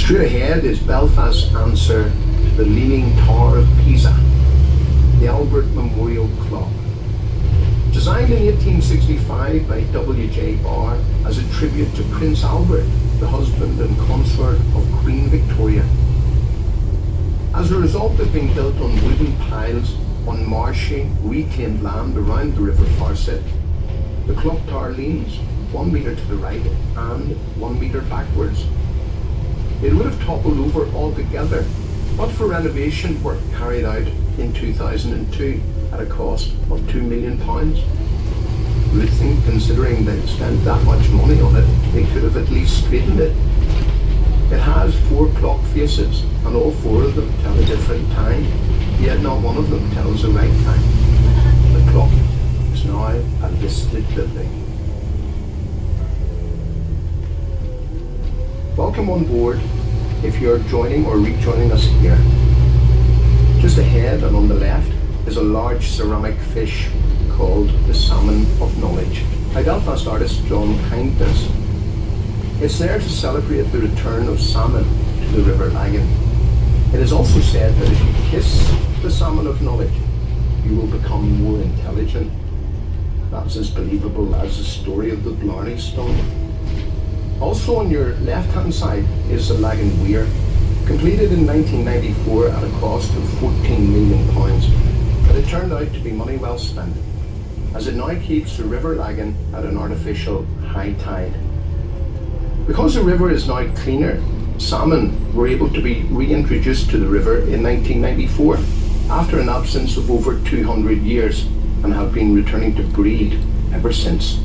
Straight ahead is Belfast's answer to the Leaning Tower of Pisa, the Albert Memorial Clock. Designed in 1865 by W.J. Barr as a tribute to Prince Albert, the husband and consort of Queen Victoria. As a result of being built on wooden piles on marshy, reclaimed land around the River Farset, the clock tower leans 1 metre to the right and 1 metre backwards. It would have toppled over altogether, but for renovation work carried out in 2002 at a cost of £2 million. You would think, considering they'd spent that much money on it, they could have at least straightened it. It has 4 clock faces, and all 4 of them tell a different time, yet not one of them tells the right time. The clock is now a listed building. Welcome on board if you're joining or rejoining us here. Just ahead and on the left is a large ceramic fish called the Salmon of Knowledge by Belfast artist John Kindness. It's there to celebrate the return of salmon to the River Lagan. It is also said that if you kiss the Salmon of Knowledge, you will become more intelligent. That's as believable as the story of the Blarney Stone. Also on your left-hand side is the Lagan Weir, completed in 1994 at a cost of £14 million, but it turned out to be money well spent, as it now keeps the River Lagan at an artificial high tide. Because the river is now cleaner, salmon were able to be reintroduced to the river in 1994 after an absence of over 200 years and have been returning to breed ever since.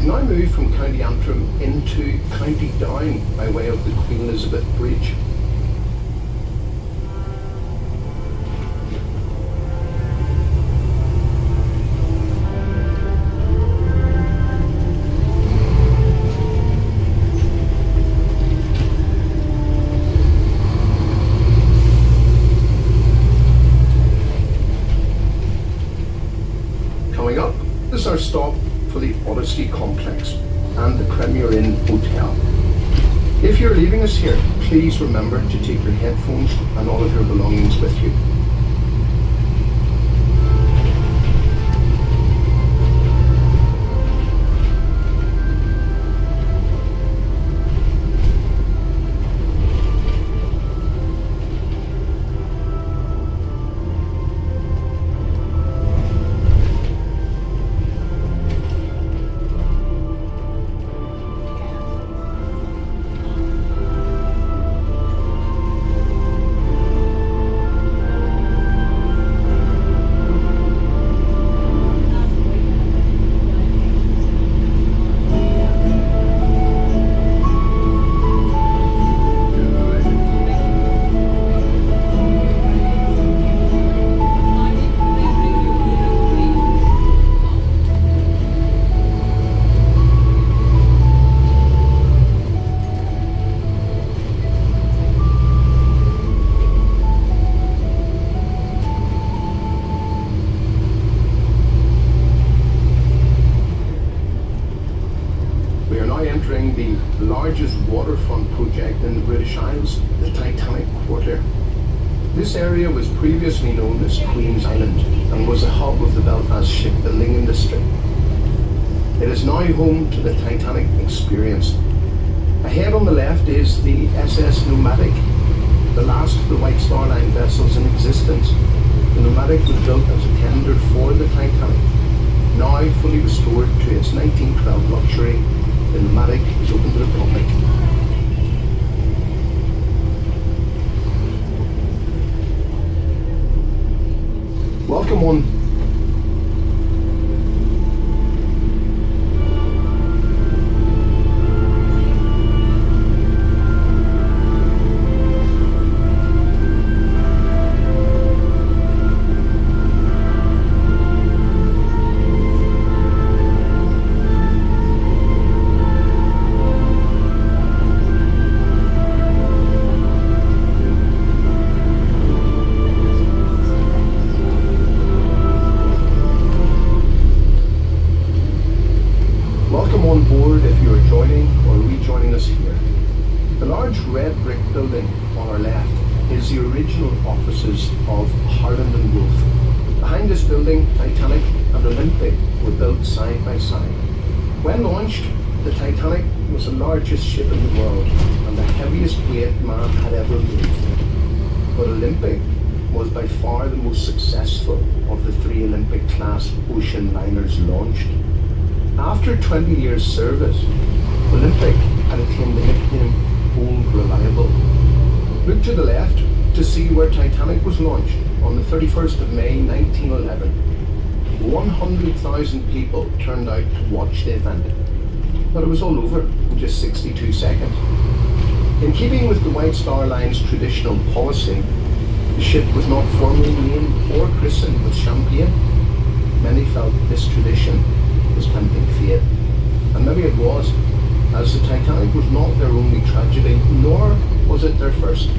Now moved from County Antrim into County Down by way of the Queen Elizabeth Bridge. Coming up is our stop for the Odyssey Complex and the Premier Inn Hotel. If you're leaving us here, please remember to take your headphones and all of your belongings with you. The largest waterfront project in the British Isles, the Titanic Quarter. This area was previously known as Queen's Island and was a hub of the Belfast shipbuilding industry. It is now home to the Titanic experience. Ahead on the left is the SS Nomadic, the last of the White Star Line vessels in existence. The Nomadic was built as a tender for the Titanic. Now fully restored to its 1912 luxury, the Nomadic is open to the public. Welcome on offices of Harland and Wolff. Behind this building, Titanic and Olympic were built side by side. When launched, the Titanic was the largest ship in the world and the heaviest weight man had ever moved. But Olympic was by far the most successful of the 3 Olympic-class ocean liners launched. After 20 years' service, Olympic had attained the nickname Old Reliable. Look to the left to see where Titanic was launched on the 31st of May 1911. 100,000 people turned out to watch the event, but it was all over in just 62 seconds. In keeping with the White Star Line's traditional policy, the ship was not formally named or christened with champagne. Many felt this tradition was tempting fate, and maybe it was, as the Titanic was not their only tragedy, nor was it their first,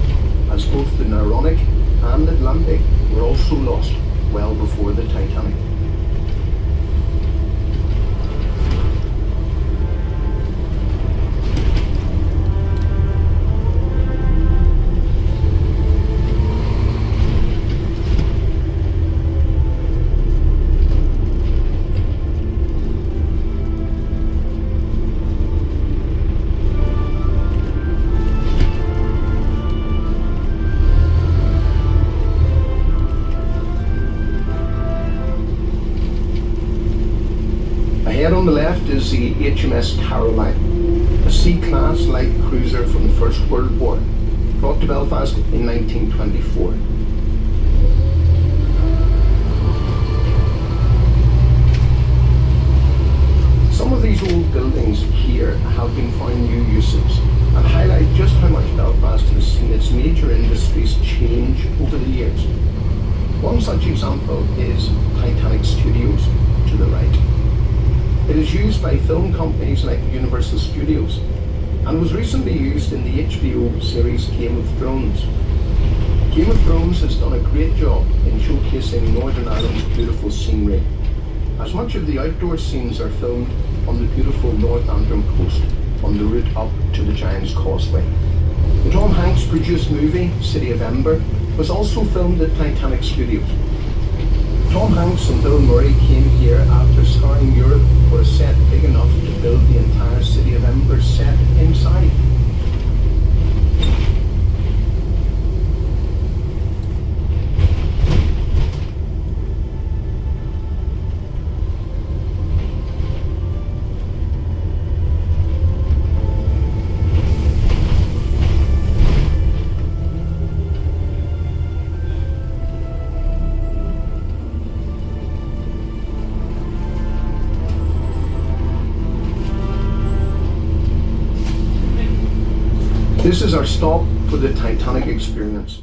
as both the Naronic and Atlantic were also lost well before the Titanic. Ahead on the left is the HMS Caroline, a C-class light cruiser from the First World War, brought to Belfast in 1924. Some of these old buildings here have been found new uses and highlight just how much Belfast has seen its major industries change over the years. One such example is Titanic Studios to the right. It is used by film companies like Universal Studios and was recently used in the HBO series Game of Thrones. Game of Thrones has done a great job in showcasing Northern Ireland's beautiful scenery, as much of the outdoor scenes are filmed on the beautiful North Antrim coast on the route up to the Giant's Causeway. The Tom Hanks produced movie City of Ember was also filmed at Titanic Studios. Tom Hanks and Bill Murray came here after scouring Europe for a set big enough to build the entire City of Ember set inside. This is our stop for the Titanic experience.